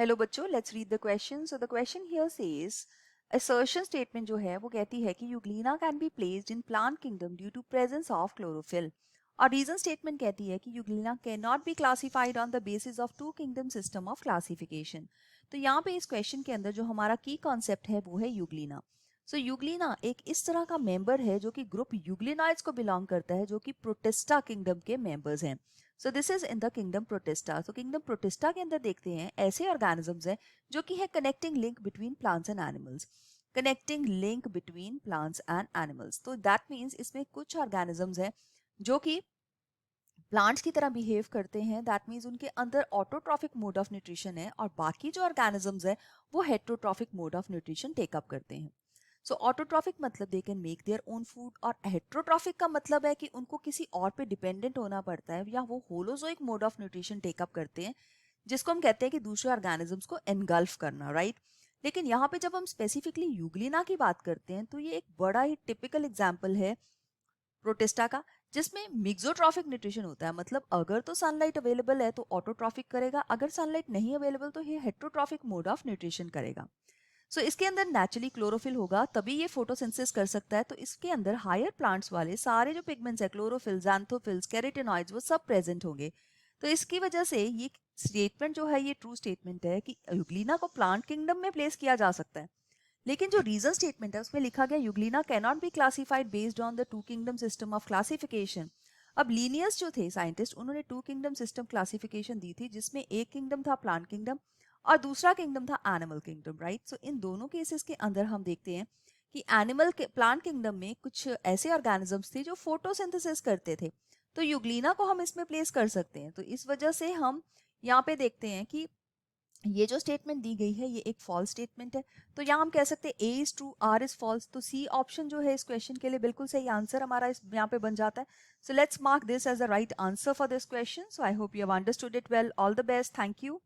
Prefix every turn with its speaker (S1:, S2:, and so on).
S1: Hello बच्चों, let's read the question. So the question here says assertion statement जो है वो कहती है कि Euglena can be placed in plant kingdom due to presence of chlorophyll. और रीजन स्टेटमेंट कहती है कि Euglena can not be classified on the basis of two kingdom system of classification. तो यहाँ पे इस क्वेश्चन के अंदर जो हमारा की कॉन्सेप्ट है वो है यूग्लिना. सो यूग्लिना एक इस तरह का मेंबर है जो कि ग्रुप यूग्लिनाइड्स को बिलोंग करता है, जो कि प्रोटिस्टा किंगडम के मेंबर्स हैं. So this is in the kingdom protista. तो किंगडम प्रोटिस्टा के अंदर देखते हैं ऐसे ऑर्गेनिजम्स हैं जो कि है connecting link between plants and animals. Connecting link between plants and animals, तो दैट मीन्स इसमें कुछ ऑर्गेनिजम्स हैं जो कि प्लांट्स की तरह बिहेव करते हैं. दैट मीन्स उनके अंदर ऑटोट्रॉफिक मोड ऑफ न्यूट्रिशन है और बाकी जो ऑर्गेनिजम्स है वो heterotrophic mode of nutrition take up करते हैं. सो ऑटोट्रॉफिक मतलब they can make their own food, और हेट्रोट्रॉफिक का मतलब है कि उनको किसी और पे डिपेंडेंट होना पड़ता है या वो holozoic mode of nutrition take up करते हैं, जिसको हम कहते हैं कि दूसरे ऑर्गेनिजम्स को एनगल्फ करना, राइट. लेकिन यहाँ पे जब हम स्पेसिफिकली यूग्लिना की बात करते हैं तो ये एक बड़ा ही टिपिकल एग्जाम्पल है प्रोटिस्टा का, जिसमें मिक्सोट्रॉफिक न्यूट्रिशन होता है. मतलब अगर तो सनलाइट अवेलेबल है तो ऑटोट्रॉफिक करेगा, अगर सनलाइट नहीं अवेलेबल तो ये हेट्रोट्रॉफिक मोड ऑफ न्यूट्रिशन करेगा. सो इसके अंदर नेचुरली क्लोरोफिल होगा तभी ये फोटोसिंथेसिस कर सकता है. तो इसके अंदर हायर प्लांट्स वाले सारे जो पिगमेंट्स है, क्लोरोफिल, xanthophyls, कैरोटेनॉइड्स, वो सब प्रेजेंट होंगे. तो इसकी वजह से ये स्टेटमेंट जो है ये ट्रू स्टेटमेंट है कि यूग्लिना को प्लांट किंगडम में प्लेस किया जा सकता है. लेकिन जो रीजन स्टेटमेंट है उसमें लिखा गया Euglena can not be classified based on the two kingdom system of classification. अब लीनियर्स जो थे साइंटिस्ट, उन्होंने टू किंगडम सिस्टम क्लासिफिकेशन दी थी, जिसमें एक किंगडम था प्लांट किंगडम और दूसरा किंगडम था एनिमल किंगडम, राइट. सो इन दोनों केसेस के अंदर हम देखते हैं कि एनिमल के प्लांट किंगडम में कुछ ऐसे ऑर्गेनिजम्स थे जो फोटोसिंथेसिस करते थे, तो यूग्लिना को हम इसमें प्लेस कर सकते हैं. तो इस वजह से हम यहाँ पे देखते हैं कि ये जो स्टेटमेंट दी गई है ये एक फॉल्स स्टेटमेंट है. तो यहाँ हम कह सकते हैं A is true, R is false. तो सी ऑप्शन जो है इस क्वेश्चन के लिए बिल्कुल सही आंसर हमारा इस यहाँ पे बन जाता है. So let's mark this as the right answer for this question. So I hope you have understood it well. All the best. Thank you.